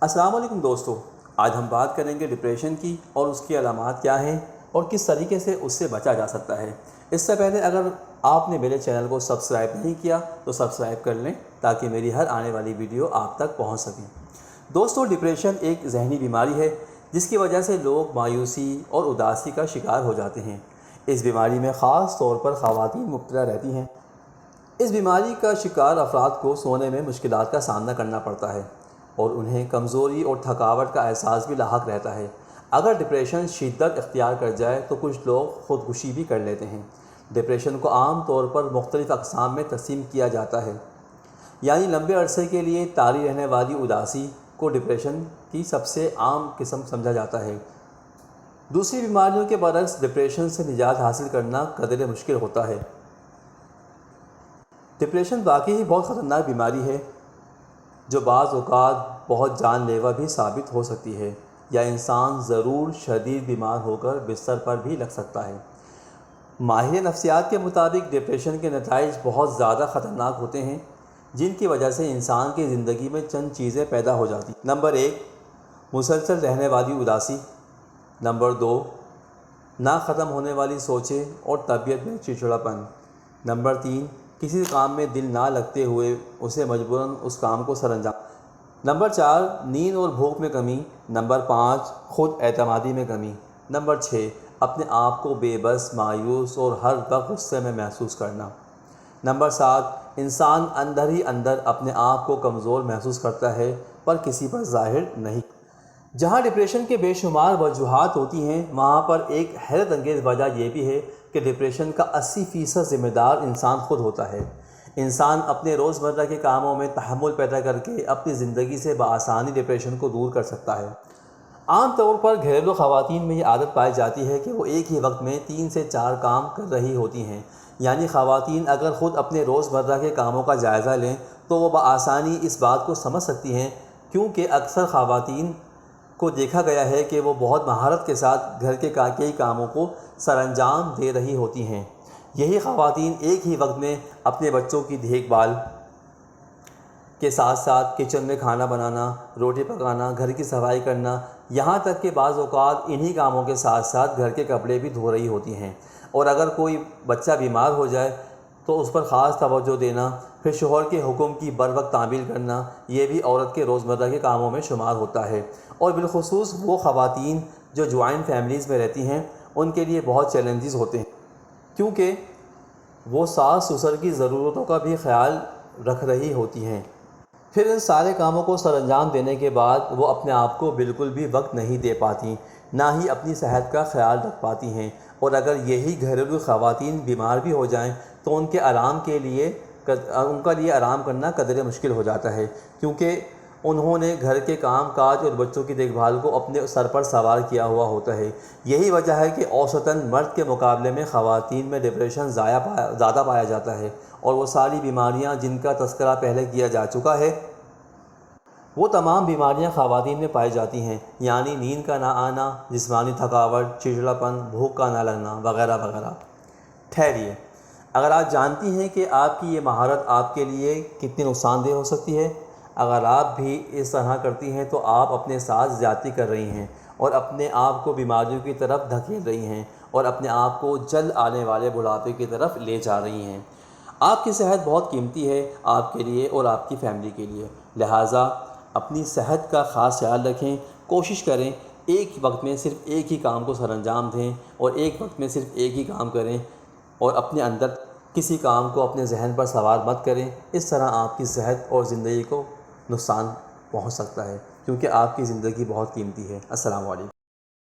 السلام علیکم دوستو، آج ہم بات کریں گے ڈپریشن کی اور اس کی علامات کیا ہیں اور کس طریقے سے اس سے بچا جا سکتا ہے۔ اس سے پہلے اگر آپ نے میرے چینل کو سبسکرائب نہیں کیا تو سبسکرائب کر لیں تاکہ میری ہر آنے والی ویڈیو آپ تک پہنچ سکیں۔ دوستو، ڈپریشن ایک ذہنی بیماری ہے جس کی وجہ سے لوگ مایوسی اور اداسی کا شکار ہو جاتے ہیں۔ اس بیماری میں خاص طور پر خواتین مبتلا رہتی ہیں۔ اس بیماری کا شکار افراد کو سونے میں مشکلات کا سامنا کرنا پڑتا ہے اور انہیں کمزوری اور تھکاوٹ کا احساس بھی لاحق رہتا ہے۔ اگر ڈپریشن شدت اختیار کر جائے تو کچھ لوگ خودکشی بھی کر لیتے ہیں۔ ڈپریشن کو عام طور پر مختلف اقسام میں تقسیم کیا جاتا ہے، یعنی لمبے عرصے کے لیے طاری رہنے والی اداسی کو ڈپریشن کی سب سے عام قسم سمجھا جاتا ہے۔ دوسری بیماریوں کے برعکس ڈپریشن سے نجات حاصل کرنا قدرے مشکل ہوتا ہے۔ ڈپریشن واقعی ہی بہت خطرناک بیماری ہے جو بعض اوقات بہت جان لیوا بھی ثابت ہو سکتی ہے، یا انسان ضرور شدید بیمار ہو کر بستر پر بھی لگ سکتا ہے۔ ماہر نفسیات کے مطابق ڈپریشن کے نتائج بہت زیادہ خطرناک ہوتے ہیں، جن کی وجہ سے انسان کی زندگی میں چند چیزیں پیدا ہو جاتی ہیں۔ نمبر 1، مسلسل رہنے والی اداسی۔ نمبر 2، نہ ختم ہونے والی سوچیں اور طبیعت میں چڑچڑاپن۔ نمبر 3، کسی کام میں دل نہ لگتے ہوئے اسے مجبوراً اس کام کو سر انجام۔ نمبر 4، نیند اور بھوک میں کمی۔ نمبر 5، خود اعتمادی میں کمی۔ نمبر 6، اپنے آپ کو بے بس، مایوس اور ہر وقت غصے میں محسوس کرنا۔ نمبر 7، انسان اندر ہی اندر اپنے آپ کو کمزور محسوس کرتا ہے پر کسی پر ظاہر نہیں۔ جہاں ڈپریشن کے بے شمار وجوہات ہوتی ہیں، وہاں پر ایک حیرت انگیز وجہ یہ بھی ہے کہ ڈپریشن کا 80% ذمہ دار انسان خود ہوتا ہے۔ انسان اپنے روزمرہ کے کاموں میں تحمل پیدا کر کے اپنی زندگی سے بآسانی ڈپریشن کو دور کر سکتا ہے۔ عام طور پر گھریلو خواتین میں یہ عادت پائی جاتی ہے کہ وہ ایک ہی وقت میں 3 سے 4 کام کر رہی ہوتی ہیں، یعنی خواتین اگر خود اپنے روزمرہ کے کاموں کا جائزہ لیں تو وہ بآسانی اس بات کو سمجھ سکتی ہیں، کیونکہ اکثر خواتین کو دیکھا گیا ہے کہ وہ بہت مہارت کے ساتھ گھر کے کئی کاموں کو سر انجام دے رہی ہوتی ہیں۔ یہی خواتین ایک ہی وقت میں اپنے بچوں کی دیکھ بھال کے ساتھ ساتھ کچن میں کھانا بنانا، روٹی پکانا، گھر کی صفائی کرنا، یہاں تک کہ بعض اوقات انہی کاموں کے ساتھ ساتھ گھر کے کپڑے بھی دھو رہی ہوتی ہیں۔ اور اگر کوئی بچہ بیمار ہو جائے تو اس پر خاص توجہ دینا، پھر شوہر کے حکم کی بروقت تعمیل کرنا، یہ بھی عورت کے روزمرہ کے کاموں میں شمار ہوتا ہے۔ اور بالخصوص وہ خواتین جو جوائنٹ فیملیز میں رہتی ہیں، ان کے لیے بہت چیلنجز ہوتے ہیں، کیونکہ وہ ساس سسر کی ضرورتوں کا بھی خیال رکھ رہی ہوتی ہیں۔ پھر ان سارے کاموں کو سر انجام دینے کے بعد وہ اپنے آپ کو بالکل بھی وقت نہیں دے پاتی، نہ ہی اپنی صحت کا خیال رکھ پاتی ہیں۔ اور اگر یہی گھریلو خواتین بیمار بھی ہو جائیں تو ان کا لیے آرام کرنا قدرے مشکل ہو جاتا ہے، کیونکہ انہوں نے گھر کے کام کاج اور بچوں کی دیکھ بھال کو اپنے سر پر سوار کیا ہوا ہوتا ہے۔ یہی وجہ ہے کہ اوسطاً مرد کے مقابلے میں خواتین میں ڈپریشن زیادہ پایا جاتا ہے، اور وہ ساری بیماریاں جن کا تذکرہ پہلے کیا جا چکا ہے، وہ تمام بیماریاں خواتین میں پائی جاتی ہیں، یعنی نیند کا نہ آنا، جسمانی تھکاوٹ، چڑچڑاپن، بھوک کا نہ لگنا وغیرہ وغیرہ۔ ٹھہریے، اگر آپ جانتی ہیں کہ آپ کی یہ مہارت آپ کے لیے کتنی نقصان دہ ہو سکتی ہے، اگر آپ بھی اس طرح کرتی ہیں تو آپ اپنے ساتھ زیادتی کر رہی ہیں اور اپنے آپ کو بیماریوں کی طرف دھکیل رہی ہیں اور اپنے آپ کو جلد آنے والے بڑھاپے کی طرف لے جا رہی ہیں۔ آپ کی صحت بہت قیمتی ہے، آپ کے لیے اور آپ کی فیملی کے لیے، لہٰذا اپنی صحت کا خاص خیال رکھیں۔ کوشش کریں ایک وقت میں صرف ایک ہی کام کو سر انجام دیں اور ایک وقت میں صرف ایک ہی کام کریں، اور اپنے اندر کسی کام کو اپنے ذہن پر سوار مت کریں۔ اس طرح آپ کی صحت اور زندگی کو نقصان پہنچ سکتا ہے، کیونکہ آپ کی زندگی بہت قیمتی ہے۔ السلام علیکم۔